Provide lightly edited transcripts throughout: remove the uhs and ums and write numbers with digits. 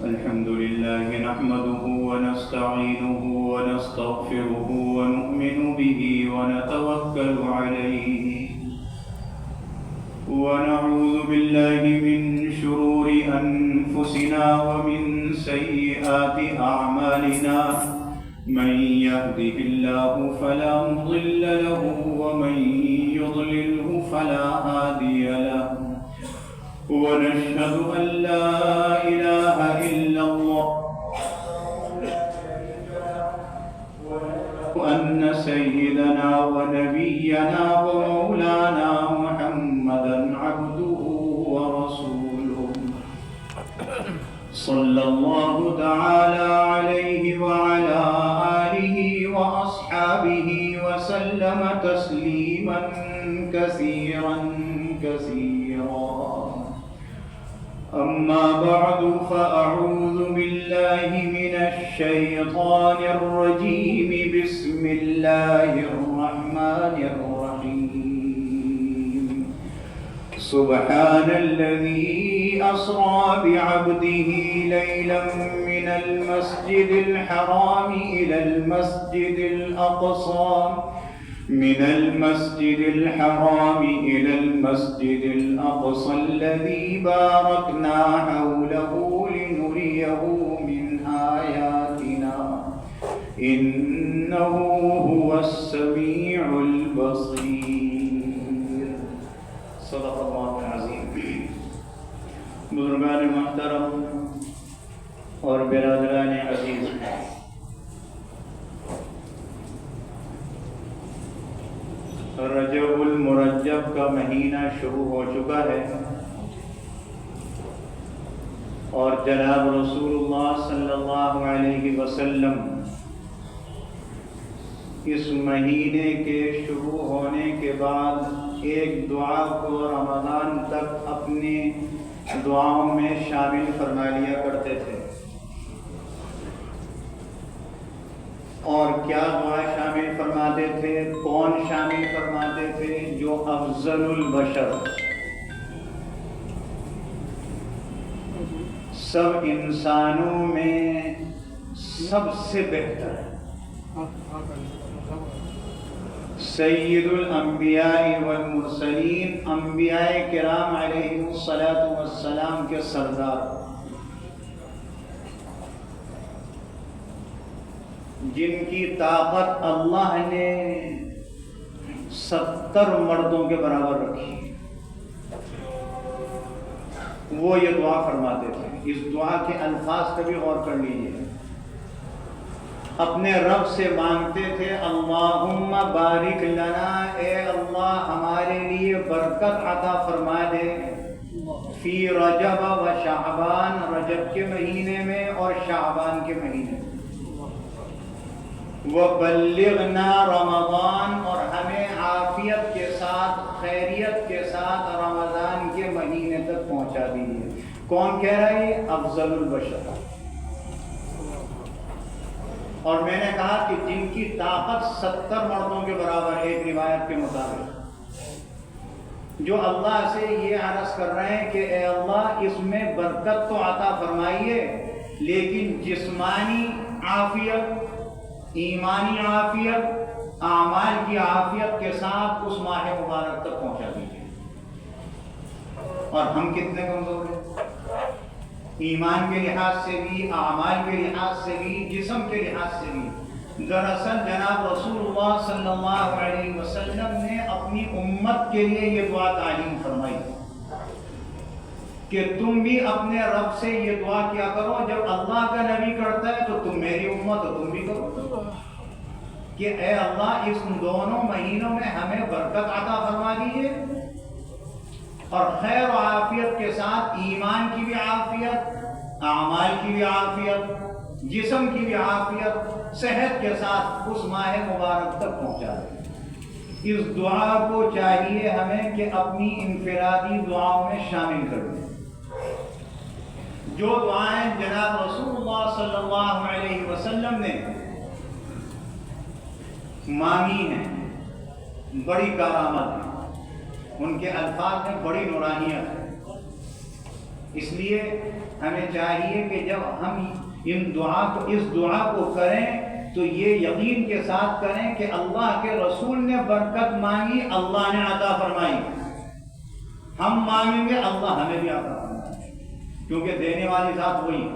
الحمد لله نحمده ونستعينه ونستغفره ونؤمن به ونتوكل عليه ونعوذ بالله من شرور أنفسنا ومن سيئات أعمالنا من يهده الله فلا مضل له ومن يضلله فلا هادي له ونشهد أن لا إله إلا الله وأن سيدنا ونبينا ومولانا محمدا عبده ورسوله صلى الله تعالى عليه وعلى آله وأصحابه وسلم تسليما كثيرا كثيرا. أما بعد فأعوذ بالله من الشيطان الرجيم. بسم الله الرحمن الرحيم. سبحان الذي أسرى بعبده ليلا من المسجد الحرام إلى المسجد الأقصى الذي باركنا حوله لنريه من آياتنا إنه هو السميع البصير. صدق الله العظيم. بزرگان محترم اور برادران عزیز، رجب المرجب کا مہینہ شروع ہو چکا ہے اور جناب رسول اللہ صلی اللہ علیہ وسلم اس مہینے کے شروع ہونے کے بعد ایک دعا کو رمضان تک اپنی دعاؤں میں شامل فرما لیا کرتے تھے. اور کیا دعا شامل فرماتے تھے؟ کون شامل فرماتے تھے؟ جو افضل البشر، سب انسانوں میں سب سے بہتر، سید الانبیاء والمرسلین، انبیاء کرام علیہم الصلاۃ والسلام کے سردار، جن کی طاقت اللہ نے 70 مردوں کے برابر رکھی، وہ یہ دعا فرماتے تھے. اس دعا کے الفاظ کبھی غور کر لیجیے. اپنے رب سے مانگتے تھے اللہم بارک لنا، اے اللہ ہمارے لیے برکت عطا فرما دے، فی رجب و شعبان، رجب کے مہینے میں اور شعبان کے مہینے میں، وَبَلِّغْنَا رمضان، اور ہمیں عافیت کے ساتھ، خیریت کے ساتھ رمضان کے مہینے تک پہنچا دیجیے. کون کہہ رہا ہے؟ افضل البشر. اور میں نے کہا کہ جن کی طاقت 70 مردوں کے برابر ہے، ایک روایت کے مطابق، جو اللہ سے یہ عرض کر رہے ہیں کہ اے اللہ اس میں برکت تو عطا فرمائیے، لیکن جسمانی عافیت، ایمانی عافیت، اعمال کی عافیت کے ساتھ اس ماہ مبارک تک پہنچا دیجیے. اور ہم کتنے کمزور ہیں، ایمان کے لحاظ سے بھی، اعمال کے لحاظ سے بھی، جسم کے لحاظ سے بھی. دراصل جناب رسول اللہ صلی اللہ علیہ وسلم نے اپنی امت کے لیے یہ دعا تعلیم فرمائی کہ تم بھی اپنے رب سے یہ دعا کیا کرو. جب اللہ کا نبی کرتا ہے تو تم میری امت ہو، تم بھی کرو کہ اے اللہ اس دونوں مہینوں میں ہمیں برکت عطا فرما دیجیے، اور خیر و عافیت کے ساتھ ایمان کی بھی عافیت، اعمال کی بھی عافیت، جسم کی بھی عافیت، صحت کے ساتھ اس ماہ مبارک تک پہنچا دیں. اس دعا کو چاہیے ہمیں کہ اپنی انفرادی دعاؤں میں شامل کر دیں. جو دعائیں جناب رسول اللہ صلی اللہ علیہ وسلم نے مانگی ہیں، بڑی کرامت ہے، ان کے الفاظ میں بڑی نورانیت ہے. اس لیے ہمیں چاہیے کہ جب ہم اس دعا کو کریں تو یہ یقین کے ساتھ کریں کہ اللہ کے رسول نے برکت مانگی، اللہ نے عطا فرمائی، ہم مانگیں گے اللہ ہمیں بھی عطا فرمائے، کیونکہ دینے والی ذات وہی ہے۔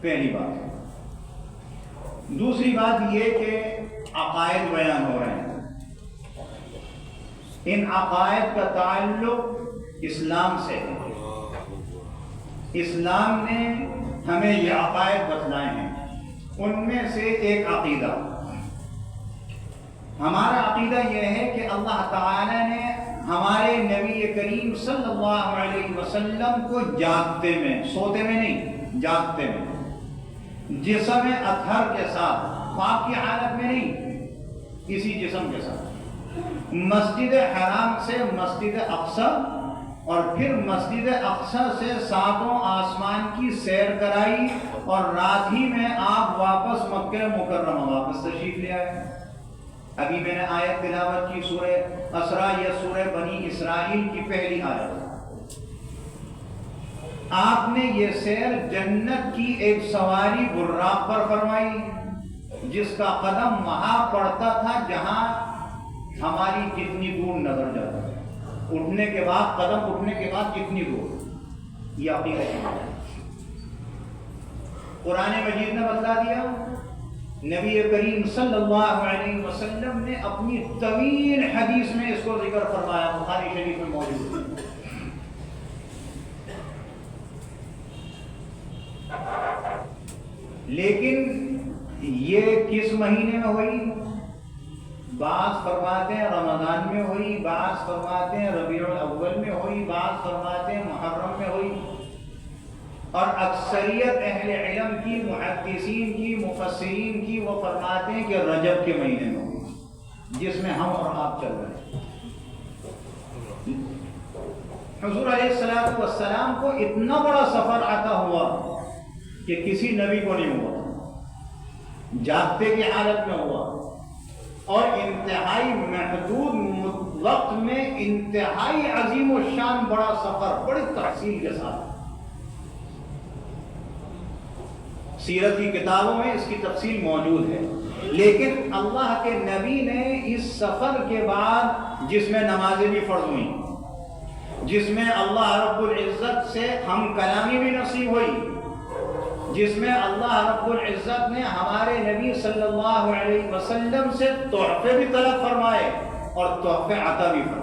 پہلی بات۔ دوسری بات یہ کہ عقائد بیان ہو رہے ہیں، ان عقائد کا تعلق اسلام سے ہے۔ اسلام نے ہمیں یہ عقائد بتلائے ہیں، ان میں سے ایک عقیدہ، ہمارا عقیدہ یہ ہے کہ اللہ تعالی نے ہمارے نبی کریم صلی اللہ علیہ وسلم کو جاگتے میں، سوتے میں نہیں، جاگتے میں، جسم اطہر کے ساتھ، خواب کی حالت میں نہیں، کسی جسم کے ساتھ، مسجد حرام سے مسجد اقصی اور پھر مسجد اقصی سے ساتوں آسمان کی سیر کرائی، اور رات ہی میں آپ واپس مکہ مکرمہ واپس تشریف لے آئے۔ ابھی میں نے آیت تلاوت کی سورہ اسراء یا سورہ بنی اسرائیل کی پہلی آیت۔ آپ نے یہ سیر جنت کی ایک سواری براق پر فرمائی، جس کا قدم وہاں پڑتا تھا جہاں ہماری جتنی دور نظر جاتا ہے، اٹھنے کے بعد، قدم اٹھنے کے بعد کتنی دور، یہ عقیدہ ہے۔ قرآن مجید نے بتلا دیا، نبی کریم صلی اللہ علیہ وسلم نے اپنی طویل حدیث میں اس کو ذکر فرمایا، بخاری شریف میں موجود ہے۔ لیکن یہ کس مہینے میں ہوئی؟ بعض فرماتے ہیں رمضان میں ہوئی، بعض فرماتے ہیں ربیع الاول میں ہوئی، بعض فرماتے ہیں محرم میں ہوئی، اور اکثریت اہل علم کی، محدثین کی، مفسرین کی، وہ فرماتے ہیں کہ رجب کے مہینے میں ہوئی، جس میں ہم اور آپ چل رہے ہیں۔ حضور علیہ السلام کو اتنا بڑا سفر عطا ہوا کہ کسی نبی کو نہیں ہوا، جاگتے کی حالت میں ہوا، اور انتہائی محدود وقت میں انتہائی عظیم و شان بڑا سفر، بڑی تفصیل کے ساتھ۔ سیرت کی کتابوں میں اس کی تفصیل موجود ہے، لیکن اللہ کے نبی نے اس سفر کے بعد، جس میں نمازیں بھی فرض ہوئیں، جس میں اللہ رب العزت سے ہم کلامی بھی نصیب ہوئی، جس میں اللہ رب العزت نے ہمارے نبی صلی اللہ علیہ وسلم سے تحفے بھی طلب فرمائے اور تحفے عطا بھی فرمائے،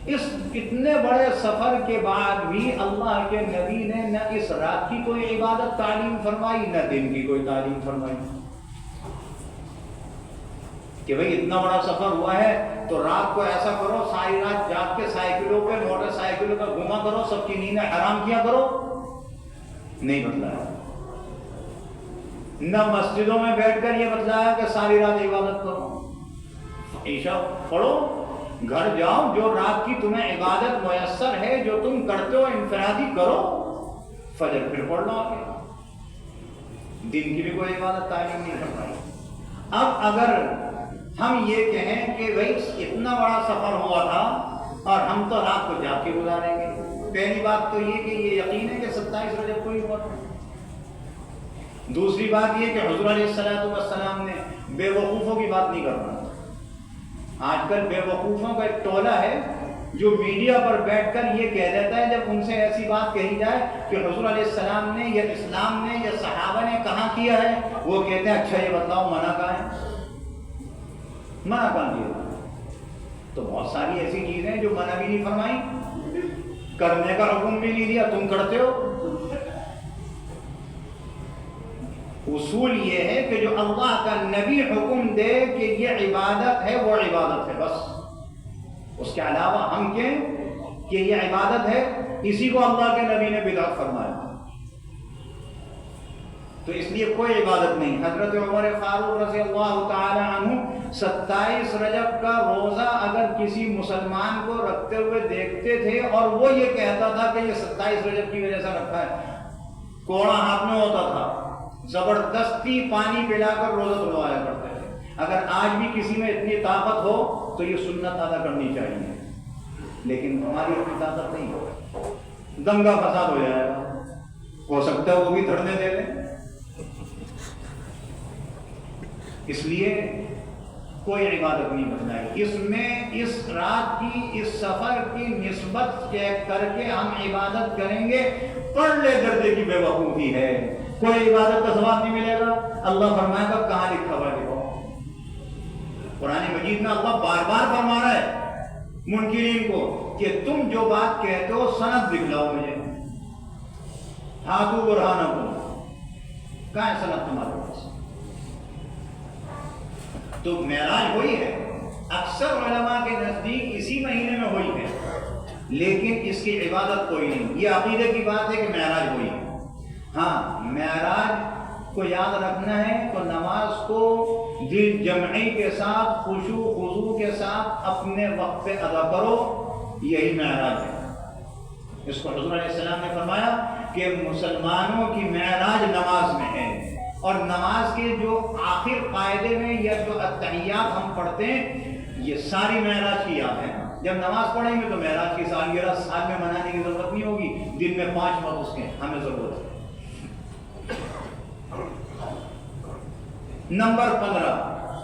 اس اتنے بڑے سفر کے بعد بھی اللہ کے نبی نے نہ اس رات کی کوئی عبادت تعلیم فرمائی، نہ دن کی کوئی تعلیم فرمائی، کہ بھئی اتنا بڑا سفر ہوا ہے تو رات کو ایسا کرو، ساری رات جاگ کے سائیکلوں پہ، موٹر سائیکلوں پہ گھوما کرو، سب کی نیندیں حرام کیا کرو، نہیں بتلایا۔ نہ مسجدوں میں بیٹھ کر یہ بتلایا کہ ساری رات عبادت کرو، عشاء پڑھو، گھر جاؤ، جو رات کی تمہیں عبادت میسر ہے، جو تم کرتے ہو انفرادی کرو، فجر پھر پڑھ لو آگے۔ دن کی بھی کوئی عبادت تعلیم نہیں فرمائی۔ اب اگر ہم یہ کہیں کہ بھائی اتنا بڑا سفر ہوا تھا اور ہم تو رات کو جا کے گزاریں گے، پہلی بات تو یہ کہ یہ یقین ہے کہ 27 رجب کو ہی ہوا تھا۔ دوسری بات یہ کہ حضور علیہ السلام نے بے وقوفوں کی بات نہیں کرنا۔ آج کل بے وقوفوں کا ایک ٹولہ ہے جو میڈیا پر بیٹھ کر یہ کہہ دیتا ہے، جب ان سے ایسی بات کہی جائے کہ حضور علیہ السلام نے یا اسلام نے یا صحابہ نے کہاں کیا ہے، وہ کہتے ہیں اچھا یہ بتلاؤ منع کہاں ہے، منع کہاں کیا؟ تو بہت ساری ایسی چیزیں جو منع بھی نہیں فرمائی، کرنے کا حکم بھی نہیں دیا، تم کرتے ہو۔ اصول یہ ہے کہ جو اللہ کا نبی حکم دے کہ یہ عبادت ہے، وہ عبادت ہے، بس اس کے علاوہ ہم کہیں کہ یہ عبادت ہے، اسی کو اللہ کے نبی نے بدعت فرمایا، تو اس لیے کوئی عبادت نہیں۔ حضرت عمر فاروق رضی اللہ تعالی عنہ 27 رجب کا روزہ اگر کسی مسلمان کو رکھتے ہوئے دیکھتے تھے اور وہ یہ کہتا تھا کہ یہ 27 رجب کی وجہ سے رکھا ہے، کوڑا ہاتھ میں ہوتا تھا، زبردستی پانی پلا کر روزہ تھلوایا کرتے تھے۔ اگر آج بھی کسی میں اتنی طاقت ہو تو یہ سنت ادا کرنی چاہیے، لیکن ہماری اپنی طاقت نہیں ہے. دنگا فساد ہو جائے گا, ہو سکتا ہے وہ بھی دھرنے دے لیں. اس لیے کوئی عبادت نہیں بتلائی. اس میں اس رات کی اس سفر کی نسبت چیک کر کے ہم عبادت کریں گے, پڑھ لے درجے کی بے وقوفی ہے. کوئی عبادت کا ثواب نہیں ملے گا. اللہ فرمائے گا کہاں لکھا ہوا ہے؟ دیکھو قرآن مجید میں اللہ بار بار فرما رہا ہے منکرین کو کہ تم جو بات کہتے ہو سند دکھلاؤ مجھے. ہاتھوں برہانکم, کہاں ہے سند تمہارے پاس؟ تو معراج ہوئی ہے, اکثر علماء کے نزدیک اسی مہینے میں ہوئی ہے, لیکن اس کی عبادت کوئی نہیں. یہ عقیدے کی بات ہے کہ معراج ہوئی ہے. ہاں معراج کو یاد رکھنا ہے تو نماز کو دل جمعی کے ساتھ خشوع خضوع کے ساتھ اپنے وقت پہ ادا کرو, یہی معراج ہے. اس کو حضور علیہ السلام نے فرمایا کہ مسلمانوں کی معراج نماز میں ہے. اور نماز کے جو آخر قاعدے میں یا جو التحیات ہم پڑھتے ہیں یہ ساری معراج کی یاد ہے. جب نماز پڑھیں گے تو معراج کی سالگرہ سال میں منانے کی ضرورت نہیں ہوگی, دن میں 5 وقت اس کے ہمیں ضرورت ہے. نمبر 15,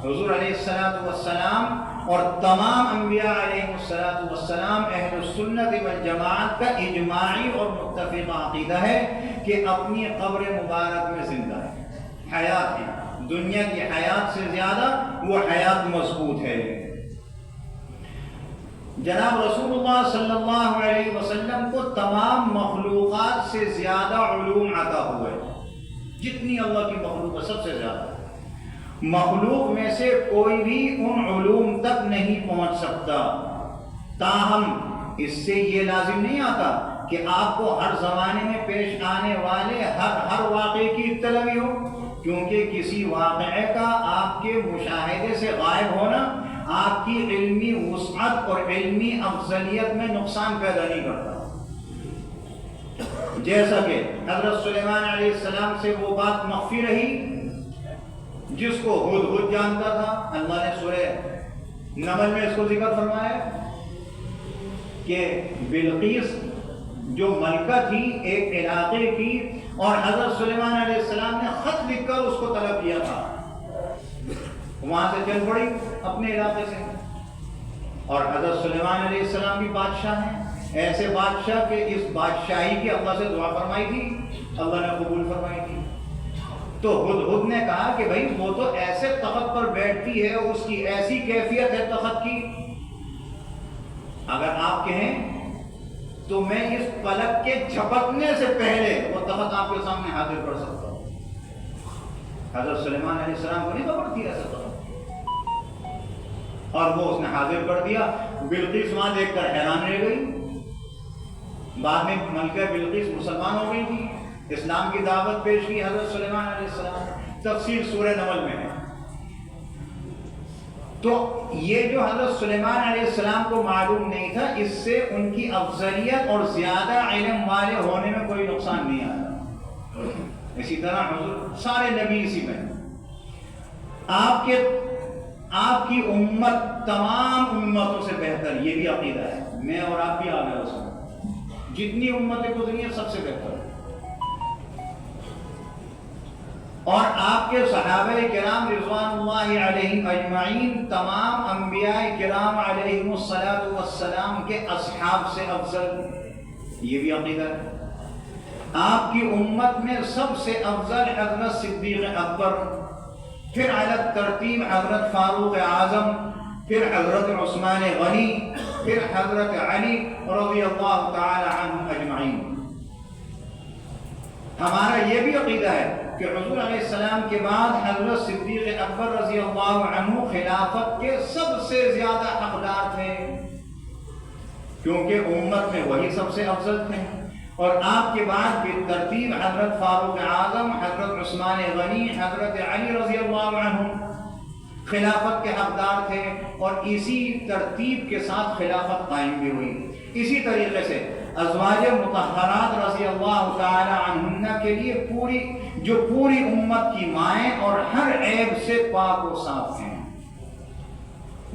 حضور علیہ السلام اور تمام انبیاء علیہ السلام اہل السنت والجماعت کا اجماعی اور متفق عقیدہ ہے کہ اپنی قبر مبارک میں زندہ ہے, حیات ہے. دنیا کی حیات سے زیادہ وہ حیات مضبوط ہے. جناب رسول اللہ صلی اللہ علیہ وسلم کو تمام مخلوقات سے زیادہ علوم عطا ہوئے. جتنی اللہ کی مخلوق ہے سب سے زیادہ. مخلوق میں سے کوئی بھی ان علوم تک نہیں پہنچ سکتا. تاہم اس سے یہ لازم نہیں آتا کہ آپ کو ہر زمانے میں پیش آنے والے ہر واقعے کی اطلاع بھی ہو, کیونکہ کسی واقعے کا آپ کے مشاہدے سے غائب ہونا آپ کی علمی وسعت اور علمی افضلیت میں نقصان پیدا نہیں کرتا. جیسا کہ حضرت سلیمان علیہ السلام سے وہ بات مخفی رہی جس کو ہدہد جانتا تھا. اللہ نے سورہ نمل میں اس کو ذکر فرمایا کہ بلقیس جو ملکہ تھی ایک علاقے کی, اور حضرت سلیمان علیہ السلام نے خط لکھ کر اس کو طلب کیا تھا, وہاں سے چل پڑی اپنے علاقے سے. اور حضرت سلیمان علیہ السلام بھی بادشاہ ہیں, ایسے بادشاہ کہ اس بادشاہی کی اللہ سے دعا فرمائی تھی, اللہ نے قبول فرمائی تھی. تو ہدہد نے کہا کہ بھائی وہ تو ایسے تخت پر بیٹھتی ہے, اس کی ایسی کیفیت ہے تخت کی, اگر آپ کہیں تو میں اس پلک کے جھپکنے سے پہلے وہ تخت آپ کے سامنے حاضر کر سکتا ہوں. حضرت سلیمان علیہ السلام کو نہیں خبر تھی ایسا تخت, اور وہ اس نے حاضر کر دیا. بلقیس وہاں دیکھ کر حیران رہ گئی. بعد میں ملکہ بلقیس مسلمان ہو گئی تھی, اسلام کی دعوت پیش کی حضرت سلیمان علیہ السلام. تفسیر سورہ نمل میں ہے. تو یہ جو حضرت سلیمان علیہ السلام کو معلوم نہیں تھا, اس سے ان کی افضلیت اور زیادہ علم والے ہونے میں کوئی نقصان نہیں آتا. اسی طرح حضور سارے نبی اسی میں, آپ کی امت تمام امتوں سے بہتر, یہ بھی عقیدہ ہے. میں اور آپ بھی آ گئے اس میں, جتنی امتیں گزری ہیں سب سے بہتر. اور آپ کے صحابہ کرام رضوان اللہ علیہم اجمعین تمام انبیاء کرام علیہم السلام کے اصحاب سے افضل, یہ بھی عقیدہ ہے. آپ کی امت میں سب سے افضل حضرت صدیق اکبر, پھر علی ترتیب حضرت فاروق اعظم, پھر حضرت عثمان غنی, پھر حضرت علی رضی اللہ تعالی عنہ اجمعین. ہمارا یہ بھی عقیدہ ہے کہ حضور علیہ السلام کے بعد حضرت صدیق اکبر رضی اللہ عنہ خلافت کے سب سے زیادہ حقدار تھے, کیونکہ امت میں وہی سب سے افضل تھے. اور آپ کے بعد بالترتیب حضرت فاروق اعظم, حضرت عثمان غنی, حضرت علی رضی اللہ عنہ خلافت کے حقدار تھے, اور اسی ترتیب کے ساتھ خلافت قائم بھی ہوئی. اسی طریقے سے ازواج مطہرات رضی اللہ تعالی عنہن کے لیے پوری امت کی مائیں اور ہر عیب سے پاک و صاف ہیں.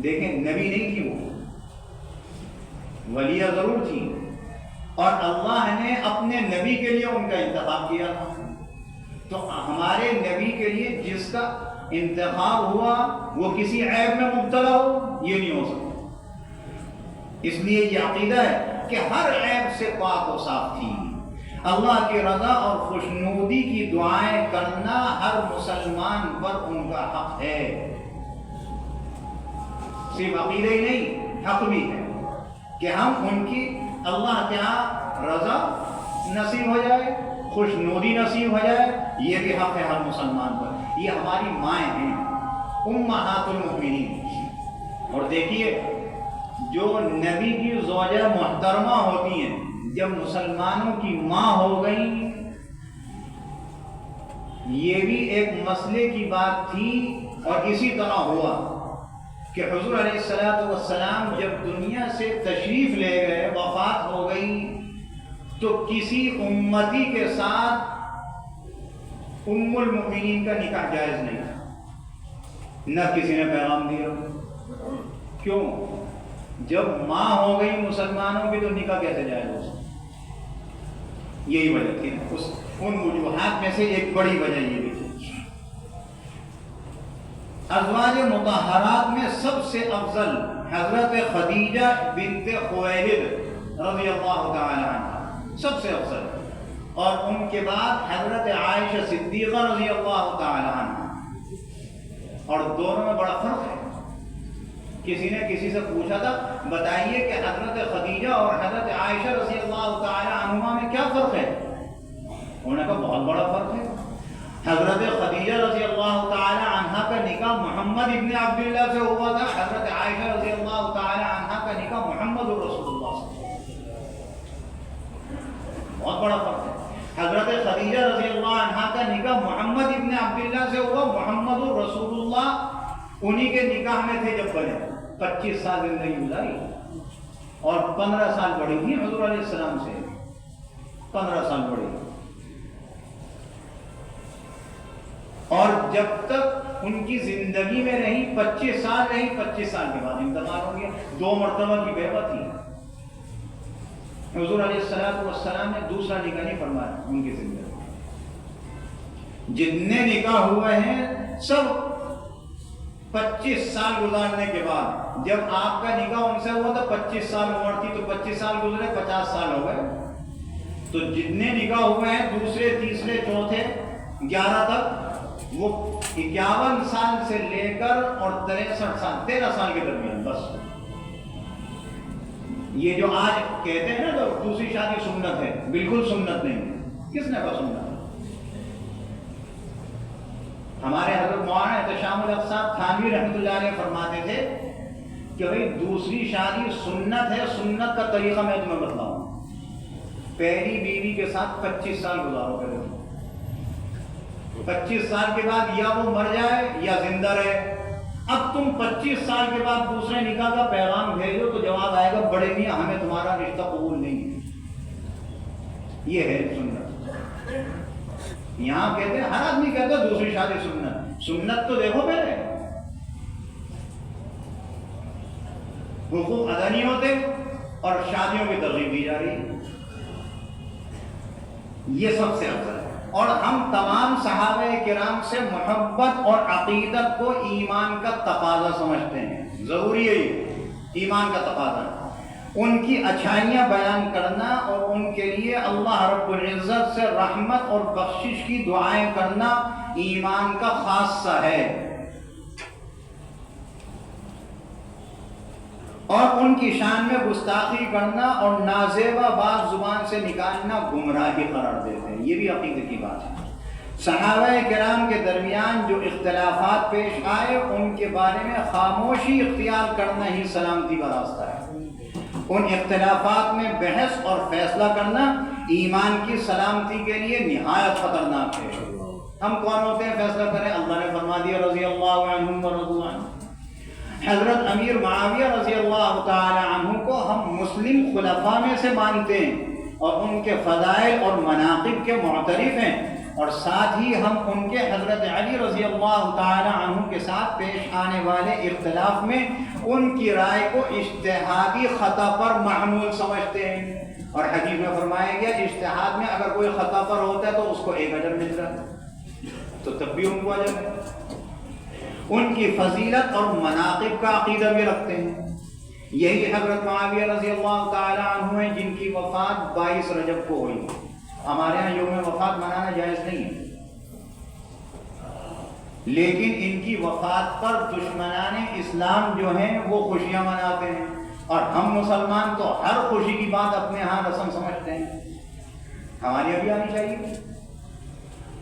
دیکھیں نبی نہیں تھی وہ, ولیہ ضرور تھی، اور اللہ نے اپنے نبی کے لیے ان کا انتخاب کیا تھا. تو ہمارے نبی کے لیے جس کا انتخاب ہوا وہ کسی عیب میں مبتلا ہو، یہ نہیں ہو سکتا. اس لیے یہ عقیدہ ہے کہ ہر عیب سے پاک و صاف تھی. اللہ کی رضا اور خوشنودی کی دعائیں کرنا ہر مسلمان پر ان کا حق ہے. صرف عقیدہ ہی نہیں، حق بھی ہے کہ ہم ان کی اللہ کے ہاں رضا نصیب ہو جائے، خوشنودی نصیب ہو جائے. یہ بھی حق ہے ہر مسلمان پر. یہ ہماری مائیں ہیں، امہات المؤمنین. اور دیکھیے جو نبی کی زوجہ محترمہ ہوتی ہیں، جب مسلمانوں کی ماں ہو گئی، یہ بھی ایک مسئلے کی بات تھی. اور اسی طرح ہوا کہ حضور علیہ السلام جب دنیا سے تشریف لے گئے، وفات ہو گئی، تو کسی امتی کے ساتھ ام المؤمنین کا نکاح جائز نہیں تھا. نہ کسی نے پیغام دیا. کیوں؟ جب ماں ہو گئی مسلمانوں کی تو نکاح کیسے جائز ہو سکتا؟ یہی وجہ تھی. ان وجوہات میں سے ایک بڑی وجہ یہ بھی تھی. ازواج مطہرات میں سب سے افضل حضرت خدیجہ بنت خویلد رضی اللہ تعالی عنہ سب سے افضل، اور ان کے بعد حضرت عائشہ صدیقہ رضی اللہ تعالی عنہ. اور دونوں میں بڑا فرق ہے. کسی نے کسی سے پوچھا تھا بتائیے کہ حضرت خدیجہ اور حضرت عائشہ رضی اللہ تعالی عنہما میں کیا فرق ہے؟ انہوں نے کہا بہت بڑا فرق ہے. حضرت خدیجہ رضی اللہ تعالی عنہ کا نکاح محمد ابن عبداللہ سے ہوا تھا. حضرت عائشہ رضی اللہ تعالی عنہ کا نکاح محمد رسول اللہ سے. بہت بڑا فرق ہے. حضرت خدیجہ رضی اللہ عنہ کا نکاح محمد ابن عبداللہ سے ہوا. محمد رسول اللہ انہی کے نکاح میں تھے جب بنے. 25 سال زندگی گزاری اور 15 سال بڑی تھی حضور علیہ السلام سے. 15 سال بڑی. اور جب تک ان کی زندگی میں رہی 25 سال رہی. 25 سال کے بعد انتقال ہو گیا. 2 مرتبہ کی بیوہ تھی. حضور علیہ السلام نے دوسرا نکاح نہیں فرمایا ان کی زندگی میں. جتنے نکاح ہوئے ہیں سب 25 سال گزارنے کے بعد. جب آپ کا نکاح ان سے ہوا تھا 25 سال عمر تھی، تو 25 سال گزرے، 50 سال ہو گئے. تو جتنے نکاح ہوئے ہیں دوسرے تیسرے چوتھے 11 تک، وہ 51 سال سے لے کر اور 63 سال 13 سال کے درمیان بس. یہ جو آج کہتے ہیں نا تو دوسری شادی سنت ہے، بالکل سنت نہیں. کس نے کہا سنت؟ ہمارے حضرت مولانا احتشام الحق صاحب تھانوی رحمۃ اللہ علیہ فرماتے تھے کہ بھائی دوسری شادی سنت ہے. سنت کا طریقہ میں تمہیں بتلاؤں. پہلی بیوی کے ساتھ 25 سال گزارو گے. 25 سال کے بعد یا وہ مر جائے یا زندہ رہے. اب تم 25 سال کے بعد دوسرے نکاح کا پیغام بھیجو تو جواب آئے گا بڑے میاں ہمیں تمہارا رشتہ قبول نہیں ہے. یہ ہے سنت. یہاں کہتے ہیں ہر آدمی کہتا ہے دوسری شادی سنت. سنت تو دیکھو پہلے حقوق ادا نہیں ہوتے اور شادیوں کی ترغیب دی جا رہی ہے. یہ سب سے افضل ہے. اور ہم تمام صحابہ کرام سے محبت اور عقیدت کو ایمان کا تقاضا سمجھتے ہیں. ضروری ہے یہ ایمان کا تقاضا. ان کی اچھائیاں بیان کرنا اور ان کے لیے اللہ رب العزت سے رحمت اور بخشش کی دعائیں کرنا ایمان کا خاصہ ہے. اور ان کی شان میں گستاخی کرنا اور نازیبا بات زبان سے نکالنا گمراہی قرار دیتے ہیں. یہ بھی عقیدے کی بات ہے. صحابہ کرام کے درمیان جو اختلافات پیش آئے ان کے بارے میں خاموشی اختیار کرنا ہی سلامتی کا راستہ ہے. ان اختلافات میں بحث اور فیصلہ کرنا ایمان کی سلامتی کے لیے نہایت خطرناک ہے. ہم کون ہوتے ہیں فیصلہ کریں؟ اللہ نے فرما دیا رضی اللہ عنہم ورضوا عنہ. حضرت امیر معاویہ رضی اللہ تعالی عنہ کو ہم مسلم خلفاء میں سے مانتے ہیں اور ان کے فضائل اور مناقب کے معترف ہیں. اور ساتھ ہی ہم ان کے حضرت علی رضی اللہ تعالی عنہ کے ساتھ پیش آنے والے اختلاف میں ان کی رائے کو اجتہادی خطا پر محمول سمجھتے ہیں، اور حدیث میں فرمایا گیا اجتہاد میں اگر کوئی خطا پر ہوتا ہے تو اس کو ایک اجر ملتا ہے، تو تب بھی ان کو اجر ہے۔ ان کی فضیلت اور مناقب کا عقیدہ بھی رکھتے ہیں۔ یہی حضرت معاویہ رضی اللہ تعالی عنہ ہیں جن کی وفات 22 رجب کو ہوئی۔ ہمارے ہاں یوم وفات منانا جائز نہیں ہے، لیکن ان کی وفات پر دشمنان اسلام جو ہیں وہ خوشیاں مناتے ہیں، اور ہم مسلمان تو ہر خوشی کی بات اپنے ہاں رسم سمجھتے ہیں، ہماری ابھی آنی چاہیے۔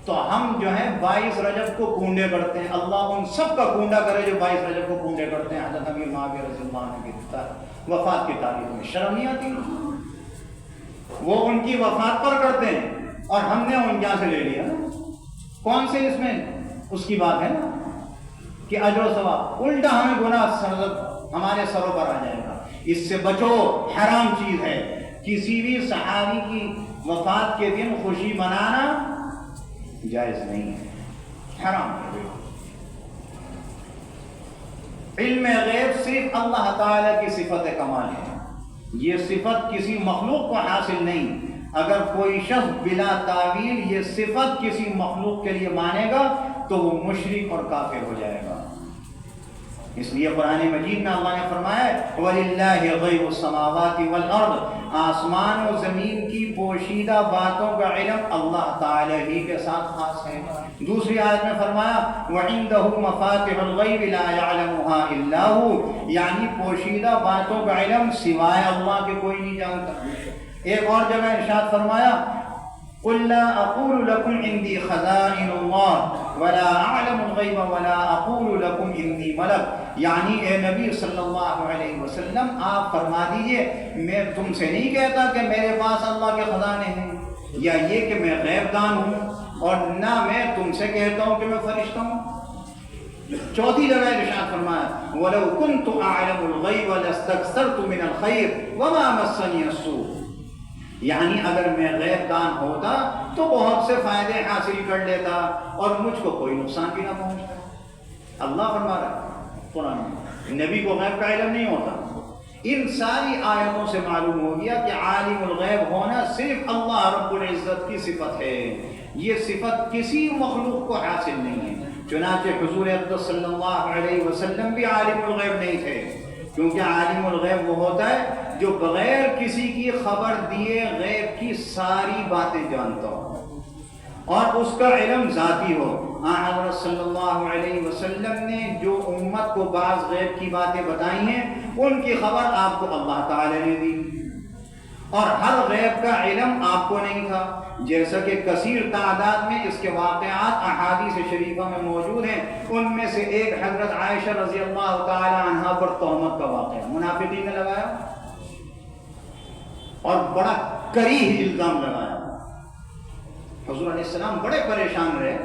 تو ہم جو ہے 22 رجب کو کنڈے کرتے ہیں، اللہ ان سب کا کنڈا کرے جو 22 رجب کو کنڈے کرتے ہیں۔ حضرت امیر معاویہ رضی اللہ عنہ کی وفات کی تاریخ میں شرم نہیں آتی؟ وہ ان کی وفات پر کرتے ہیں اور ہم نے ان جہاں سے لے لیا، کون سے اس میں اس کی بات ہے نا کہ اجر و ثواب، الٹا ہمیں گناہ ہمارے سروں پر آ جائے گا۔ اس سے بچو، حرام چیز ہے۔ کسی بھی صحابی کی وفات کے دن خوشی منانا جائز نہیں ہے، حرام ہے۔ علم غیب صرف اللہ تعالی کی صفت کمال ہے، یہ صفت کسی مخلوق کو حاصل نہیں۔ اگر کوئی شخص بلا تعویل یہ صفت کسی مخلوق کے لیے مانے گا تو وہ مشرک اور کافر ہو جائے گا۔ اس لیے قرآن مجید میں اللہ نے فرمایا وَلِلَّهِ غَيْبُ السَّمَاوَاتِ وَالْأَرْضِ، آسمان و زمین کی پوشیدہ باتوں کا علم اللہ تعالی ہی کے ساتھ خاص ہے۔ دوسری آیت میں فرمایا وَعِندَهُ مَفَاتِحُ الْغَيْبِ لَا يَعْلَمُهَا إِلَّا هُوَ، یعنی پوشیدہ باتوں کا علم سوائے اللہ کے کوئی نہیں جانتا۔ ایک اور جگہ ارشاد فرمایا قُلْ لَا أَقُولُ لَكُمْ عِنْدِي خَزَائِنُ اللَّهِ وَلَا أَعْلَمُ الْغَيْبَ وَلَا أَقُولُ لَكُمْ عِنْدِي مَلَكٌ، یعنی اے نبی صلی اللہ علیہ وسلم آپ فرما دیجئے میں تم سے نہیں کہتا کہ میرے پاس اللہ کے خزانے ہیں، یا یہ کہ میں غیب دان ہوں، اور نہ میں تم سے کہتا ہوں کہ میں فرشتہ ہوں۔ چوتھی جگہ ارشاد فرمایا وَلَوْ كُنْتُ أَعْلَمُ الْغَيْبَ لَاسْتَكْثَرْتُ مِنَ الْخَيْرِ وَمَا مَسَّنِيَ السُّوءُ، یعنی اگر میں غیب دان ہوتا تو بہت سے فائدے حاصل کر لیتا اور مجھ کو کوئی نقصان بھی نہ پہنچتا۔ اللہ فرما رہا ہے قرآن میں، نبی کو غیب کا علم نہیں ہوتا۔ ان ساری آیتوں سے معلوم ہو گیا کہ عالم الغیب ہونا صرف اللہ رب العزت کی صفت ہے، یہ صفت کسی مخلوق کو حاصل نہیں ہے۔ چنانچہ حضور اقدس صلی اللہ علیہ وسلم بھی عالم الغیب نہیں تھے، کیونکہ عالم الغیب وہ ہوتا ہے جو بغیر کسی کی خبر دیے غیب کی ساری باتیں جانتا ہو اور اس کا علم ذاتی ہو۔ حضرت صلی اللہ علیہ وسلم نے جو امت کو بعض غیب کی باتیں بتائی ہیں ان کی خبر آپ کو اللہ تعالی نے دی، اور ہر غیب کا علم آپ کو نہیں تھا، جیسا کہ کثیر تعداد میں اس کے واقعات احادیث شریفہ میں موجود ہیں۔ ان میں سے ایک حضرت عائشہ رضی اللہ تعالی عنہا پر تہمت کا واقعہ، منافقین نے لگایا اور بڑا کریہ الزام لگایا۔ حضور علیہ السلام بڑے پریشان رہے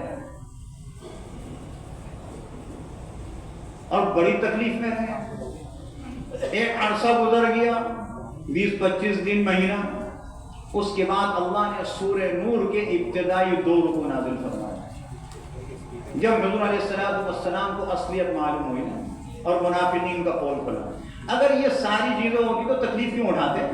اور بڑی تکلیف میں تھے۔ ایک عرصہ گزر گیا، 20-25 دن، مہینہ، اس کے بعد اللہ نے سورہ نور کے ابتدائی 2 رکوع نازل فرمایا۔ جب حضور علیہ السلام کو اصلیت معلوم ہوئی اور منافقین کا پول کھلا، اگر یہ ساری چیزیں ہوتی تو تکلیف کیوں اٹھاتے؟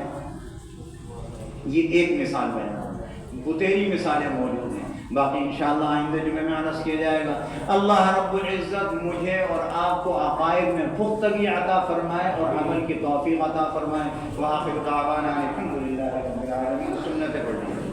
یہ ایک مثال بیان، بتیری مثالیں موجود ہیں، باقی انشاءاللہ آئندہ جمعے میں عرض کیا جائے گا۔ اللہ رب العزت مجھے اور آپ کو عقائد میں پختگی عطا فرمائے اور عمل کی توفیق عطا فرمائے۔ وآخر دعوانا الحمدللہ رب العالمین۔ سنت پڑھیں۔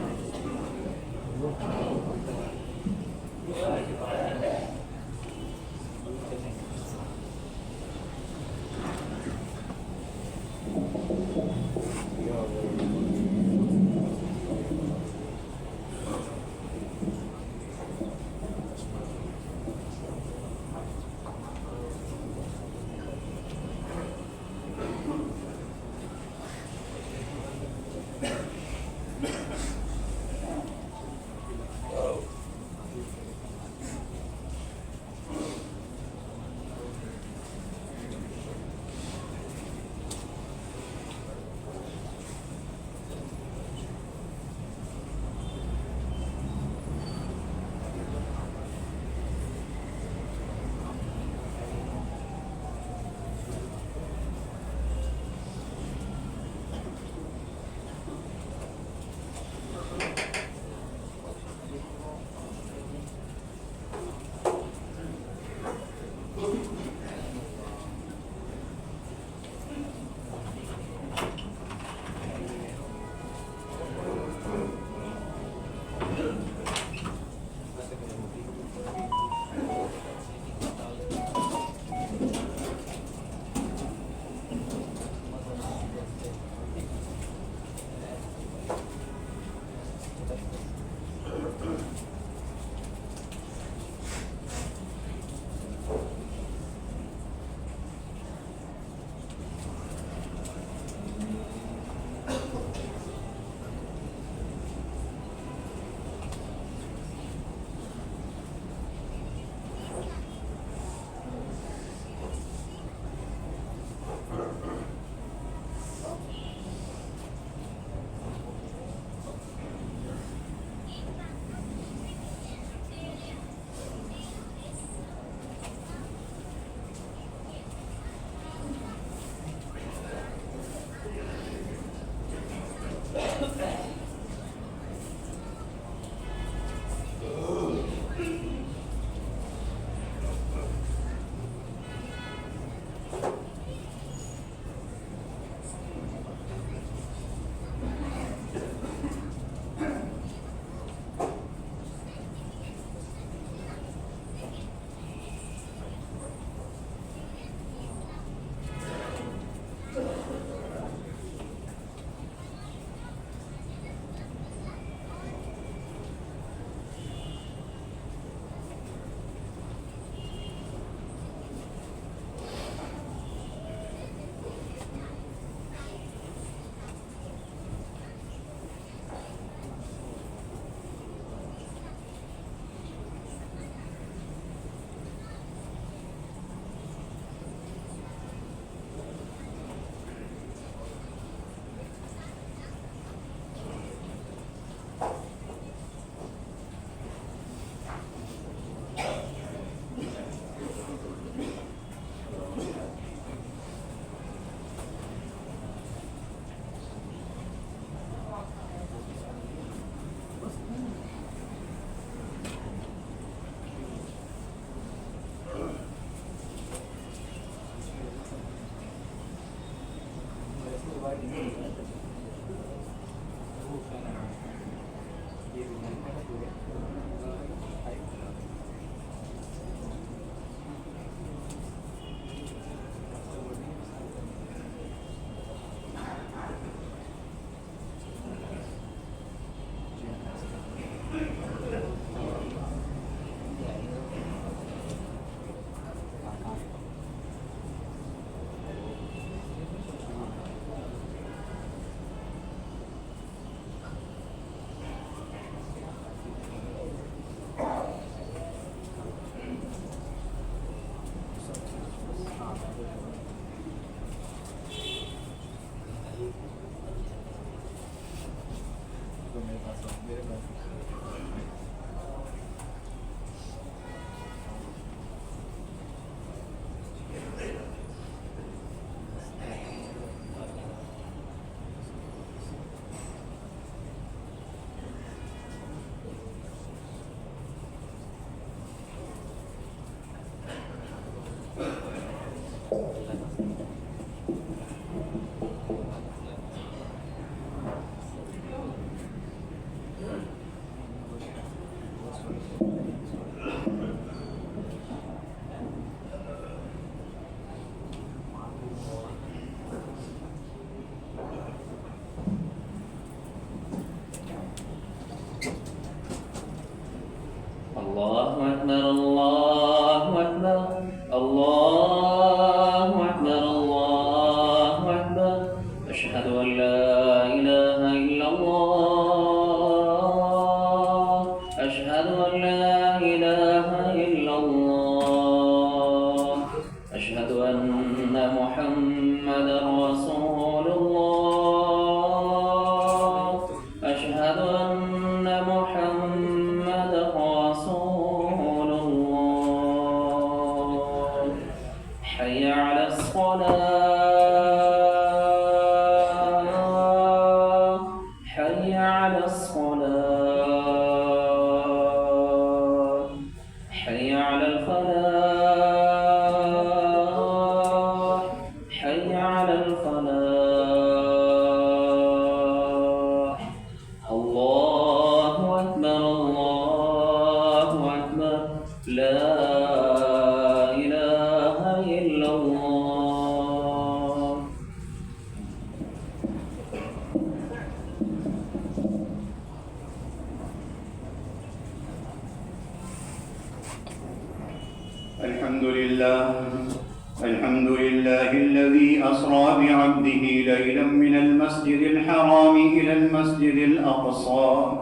الحمد لله الذي أسرى بعبده ليلا من المسجد الحرام إلى المسجد الأقصى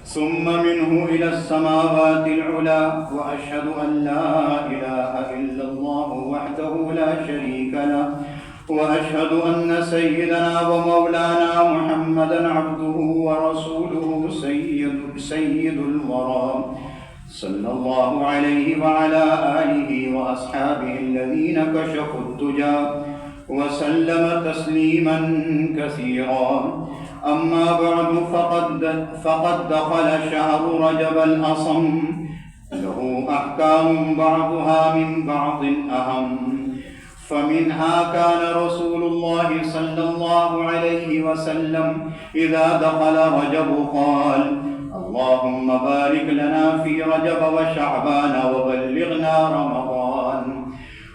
ثم منه إلى السماوات العلى، وأشهد أن لا إله إلا الله وحده لا شريك له، وأشهد أن سيدنا ومولانا محمدًا عبده ورسوله سيد الورى، صلى الله عليه وعلى آله وأصحابه الذين كشفوا الدجى، وسلم تسليما كثيرا. أما بعد، فقد دخل شهر رجب الأصم، له أحكام بعضها من بعض أهم، فمنها كان رسول الله صلى الله عليه وسلم إذا دخل رجب قال: اللهم بارك لنا في رجب وشعبان وبلغنا رمضان.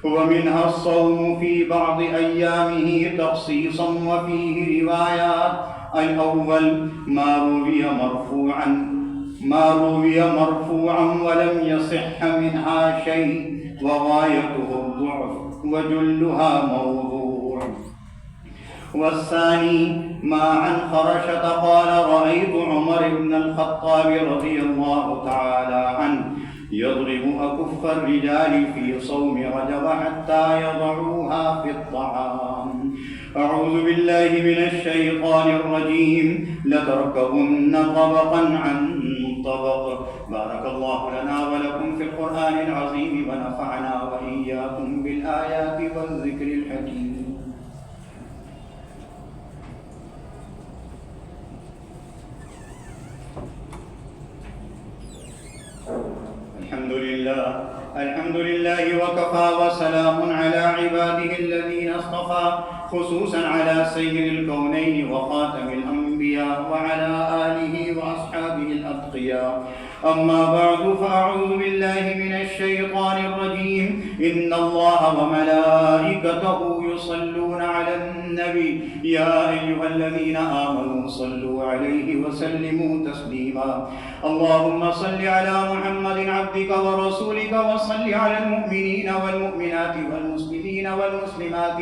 ومنها الصوم في بعض أيامه تخصيصا وفيه روايات. الأول ما روي مرفوعا ولم يصح منها شيء، وغايته الضعف وجلها موضوع. والثاني ما عن خرشة قال: رأيت عمر بن الخطاب رضي الله تعالى عنه يضرب أكف الرجال في صوم رجب حتى يضعوها في الطعام. أعوذ بالله من الشيطان الرجيم. لتركبن طبقا عن طبق. بارك الله لنا ولكم في القرآن العظيم، ونفعنا وإياكم بالآيات والذكر الحكيم. الحمد لله وكفى، وسلام على عباده الذين اصطفى، خصوصا على سيد الكونين وخاتم الأنبياء وعلى آله وأصحابه الأخيار مرضيا. أما بعد فأعوذ بالله من الشيطان الرجيم. إن الله وملائكته يصلون على النبي يا أيها الذين آمنوا صلوا عليه وسلموا تسليما. اللهم صل على محمد عبدك ورسولك وصل على المؤمنين والمؤمنات والمسلمين والمسلمات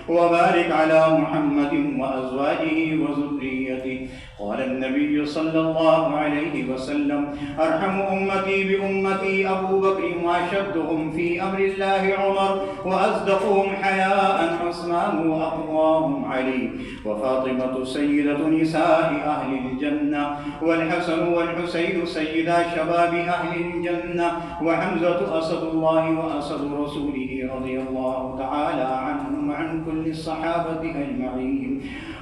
وبارك على محمد وأزواجه وذريته. قال النبي صلى الله عليه وسلم: أرحم أمتي بأمتي أبو بكر وأشدهم في أمر الله عمر وأصدقهم حياء عثمان وأقواهم علي وفاطمة سيدة نساء أهل الجنة والحسن والحسين سيدا شباب أهل الجنة وحمزة أسد الله وأسد رسوله رضي الله تعالى عنهم وعن كل الصحابة أجمعين.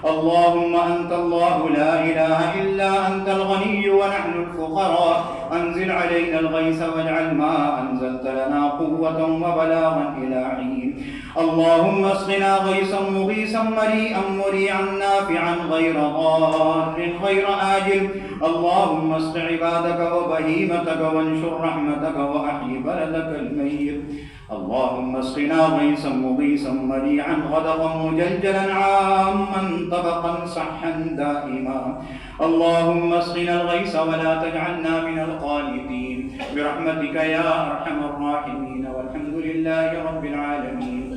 اللهم أنت الله لا إله إلا أنت الغني ونحن الفقراء. أنزل علينا الغيث واجعل ما أنزلت لنا قوة وبلاغا إلى حين. اللهم اسقنا غيثا مغيثا مريئا مريعا نافعا غير ضار غير آجل. اللهم اسق عبادك وبهيمتك وانشر رحمتك وأحيي بلدك الميت. اللهم اسقنا غيثا مغيثا مريعا غدقا مجلجلا عاما طبقا صحا دائما. اللهم اسقنا الغيث ولا تجعلنا من القانطين برحمتك يا أرحم الراحمين. والحمد لله رب العالمين.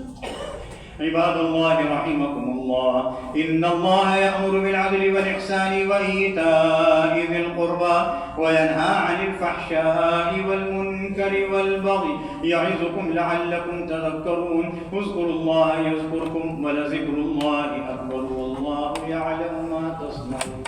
عباد الله رحمكم الله. إن الله يأمر بالعدل والإحسان وإيتاء ذي القربى وينهى عن الفحشاء والمنكر والبغي يعظكم لعلكم تذكرون. اذكروا الله يذكركم ولذكر الله أكبر والله يعلم ما تصنعون.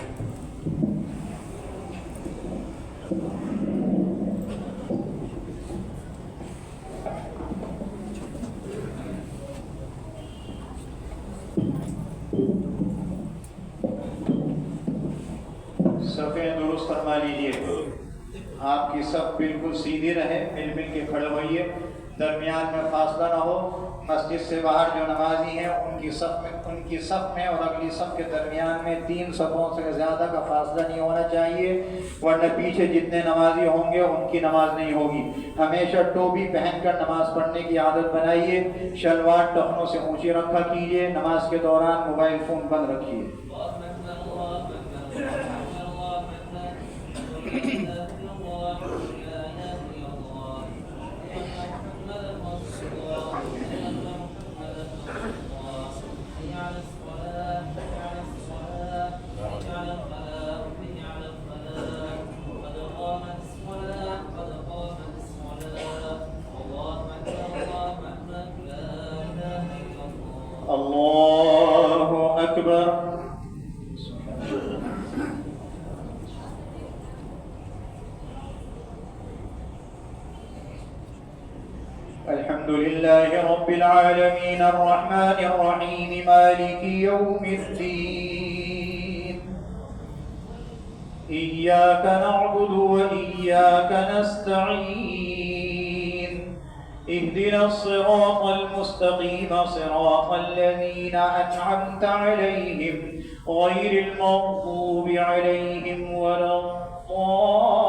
صفیں درست فرما لیجیے. آپ کی صف بالکل سیدھی رہے. مل مل کے کھڑے ہوئیے. درمیان میں فاصلہ نہ ہو. مسجد سے باہر جو نمازی ہیں ان کی صف میں اور اگلی صف کے درمیان میں 3 صفوں سے زیادہ کا فاصلہ نہیں ہونا چاہیے، ورنہ پیچھے جتنے نمازی ہوں گے ان کی نماز نہیں ہوگی. ہمیشہ ٹوپی پہن کر نماز پڑھنے کی عادت بنائیے. شلوار ٹخنوں سے اونچی رکھا کیجیے. نماز کے دوران موبائل فون بند رکھیے. اللہ اکبر. الحمد لله رب العالمين الرحمن الرحيم مالك يوم الدين. إياك نعبد وإياك نستعين. اهدنا الصراط المستقيم صراط الذين أنعمت عليهم غير المغضوب عليهم ولا الضالين.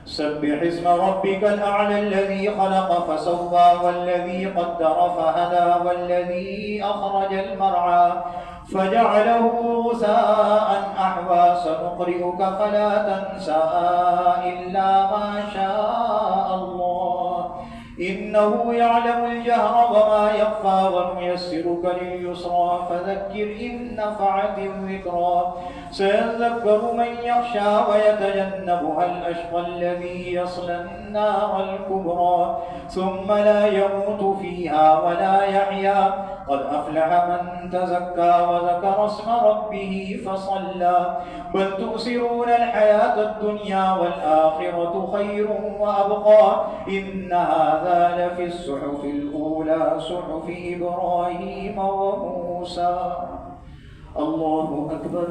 سبح اسم ربك الأعلى الذي خلق فسوى والذي قدر فهدى والذي أخرج المرعى فجعله غثاء أحوى. سنقرئك فلا تنسى إلا ما شاء الله إنه يعلم الجهر وما يخفى ونيسرك لليسرى فذكر إن نفعت الذكرى. سيذكر من يخشى ويتجنبها الأشقى الذي يصلى النار الكبرى ثم لا يموت فيها ولا يحيا. قد أفلح من تزكى وذكر اسم ربه فصلى. بل تؤثرون الحياة الدنيا والآخرة خير وأبقى. إن هذا لفي الصحف الأولى صحف إبراهيم وموسى. الله أكبر.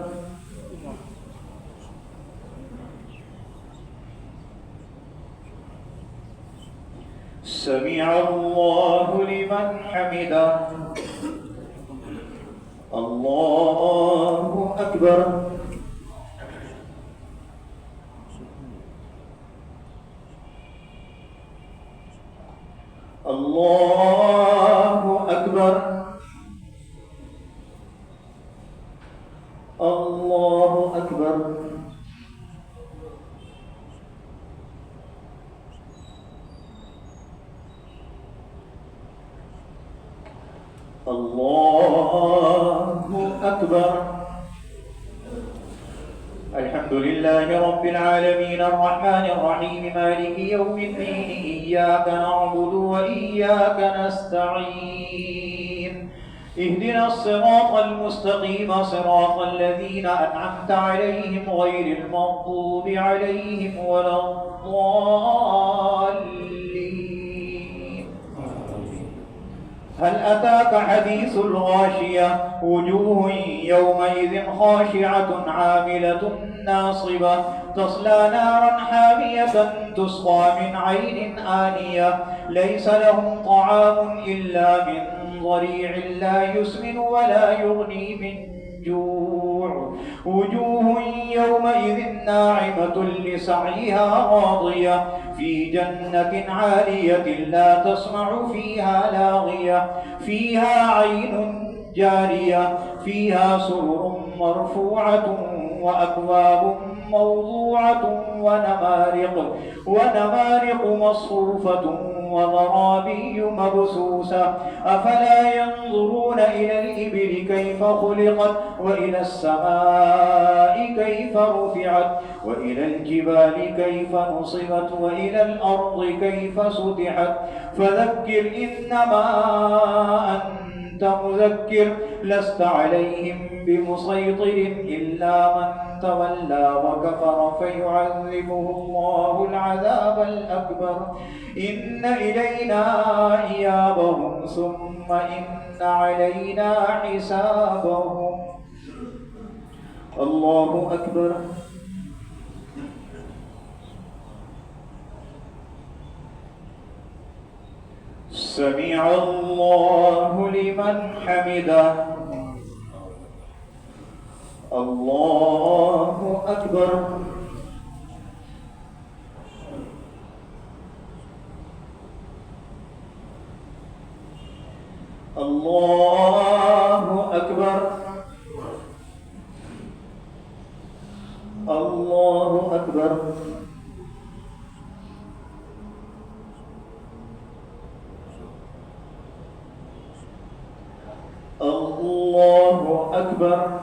سمع الله لمن حمده. الله أكبر. الله أكبر. الله أكبر. الله أكبر. الحمد لله رب العالمين الرحمن الرحيم مالك يوم الدين إياك نعبد وإياك نستعين اهدنا الصراط المستقيم صراط الذين أنعمت عليهم غير المغضوب عليهم ولا الضالين. هل أتاك حديث الغاشية وجوه يومئذ خاشعة عاملة ناصبة تصلى نارا حامية تسقى من عين آنية ليس لهم طعام إلا من ضريع لا يسمن ولا يغني من جوع وجوه يومئذ ناعمة لسعيها راضية في جنة عالية لا تسمع فيها لاغية فيها عين جارية فيها سرر مرفوعة وأكواب موضوعة ونمارق مصفوفة وضرابي مبثوثة أفلا ينظرون إلى الإبل كيف خلقت وإلى السماء كيف رفعت وإلى الجبال كيف نصبت وإلى الأرض كيف سطحت فذكر إنما أنت مذكر لست عليهم بمسيطر إلا من تولى وكفر فيعذبه الله العذاب الأكبر إن إلينا إيابهم ثم إن علينا حسابهم. الله أكبر. سمع الله لمن حمده. الله أكبر. الله أكبر. الله أكبر. الله أكبر.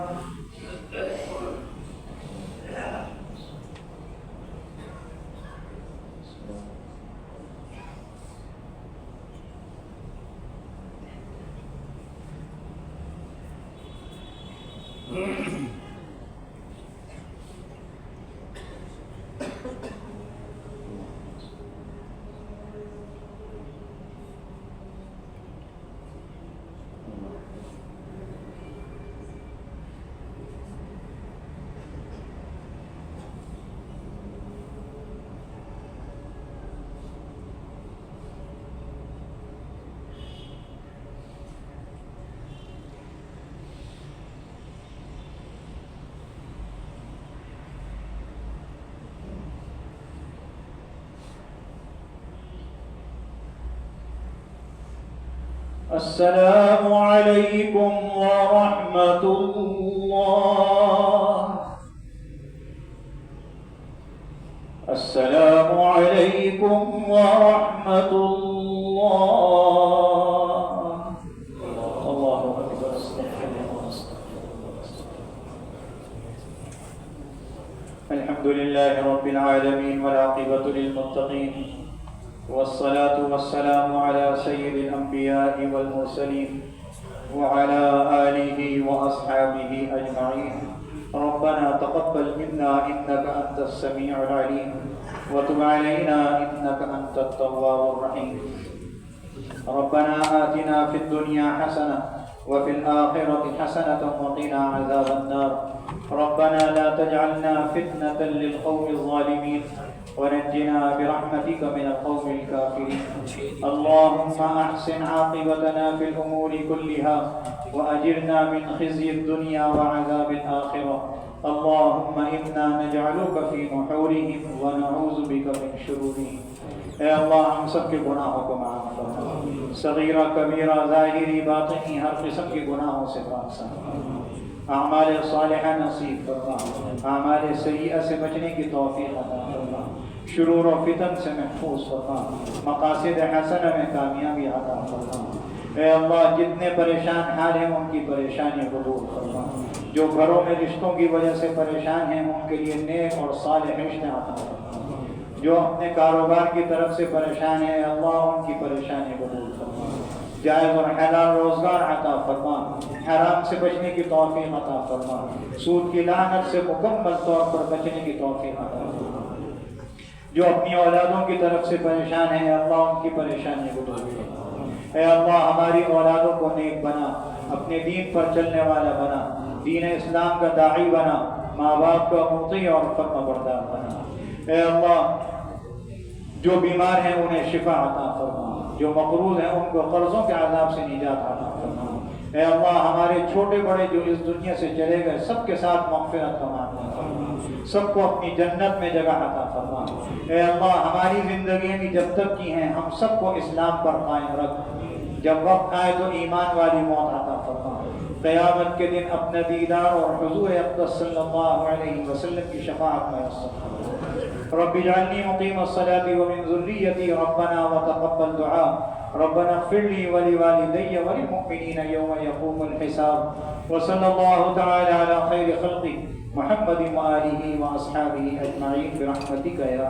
السلام عليكم ورحمة الله. السلام عليكم ورحمة الله. الله أكبر. الحمد لله رب العالمين والعاقبة للمتقين والصلاة والسلام على سيد الأنبياء والمرسلين وعلى آله وأصحابه أجمعين. ربنا تقبل منا إنك أنت السميع العليم وتب علينا إنك أنت التواب الرحيم. ربنا آتنا في الدنيا حسنة وفي الآخرة حسنة وقنا عذاب النار. ربنا لا تجعلنا فتنة للقوم الظالمين ونجنا برحمتك من القوم الكافرين اللهم أحسن عاقبتنا في الأمور كلها وأجرنا من خزي الدنيا وعذاب الآخرة اللهم إنا نجعلك في نحورهم ونعوذ بك من شرورهم اے اللہ ہم سب کے گناہوں کو معاف فرما، صغیرہ کبیرہ ظاہری باطنی ہر قسم کے گناہوں سے پاک فرما، اعمال صالحہ نصیب فرما، اعمال سیئہ سے بچنے کی توفیق عطا فرما، شرور و فتن سے محفوظ فرما، مقاصد حسنہ میں کامیابی عطا فرما۔ اے اللہ جتنے پریشان حال ہیں ان کی پریشانی کو دور فرما، جو گھروں میں رشتوں کی وجہ سے پریشان ہیں ان کے لیے نیک اور صالح رشتے عطا فرما، جو اپنے کاروبار کی طرف سے پریشان ہیں اللہ ان کی پریشانی کو دور فرما، جائز اور حلال روزگار عطا فرما، حرام سے بچنے کی توفیق عطا فرما، سود کی لعنت سے مکمل طور پر بچنے کی توفیق عطا فرما، جو اپنی اولادوں کی طرف سے پریشان ہیں اللہ ان کی پریشانی کو دور فرما۔ اے اللہ ہماری اولادوں کو نیک بنا، اپنے دین پر چلنے والا بنا، دین اسلام کا داعی بنا، ماں باپ کا مطیع اور فرما بردار بنا۔ اے اللہ جو بیمار ہیں انہیں شفا عطا فرما، جو مقروض ہیں ان کو قرضوں کے عذاب سے نجات عطا فرما۔ اے اللہ ہمارے چھوٹے بڑے جو اس دنیا سے چلے گئے سب کے ساتھ مغفرت کا معاملہ فرما، سب کو اپنی جنت میں جگہ عطا فرما۔ اے اللہ ہماری زندگیاں بھی جب تک کی ہیں ہم سب کو اسلام پر قائم رکھ، جب وقت آئے تو ایمان والی موت عطا فرما، قیامت کے دن اپنا دیدار اور حضور اقدس صلی اللہ علیہ وسلم کی شفاعت میسر فرما۔ رب اجعلني مقيم الصلاة ومن ذريتي ربنا وتقبل دعاء ربنا اغفر لي ولوالدي وللمؤمنين يوم يقوم الحساب وصلى الله تعالى على خير خلقه محمد وآله وأصحابه أجمعين برحمتك يا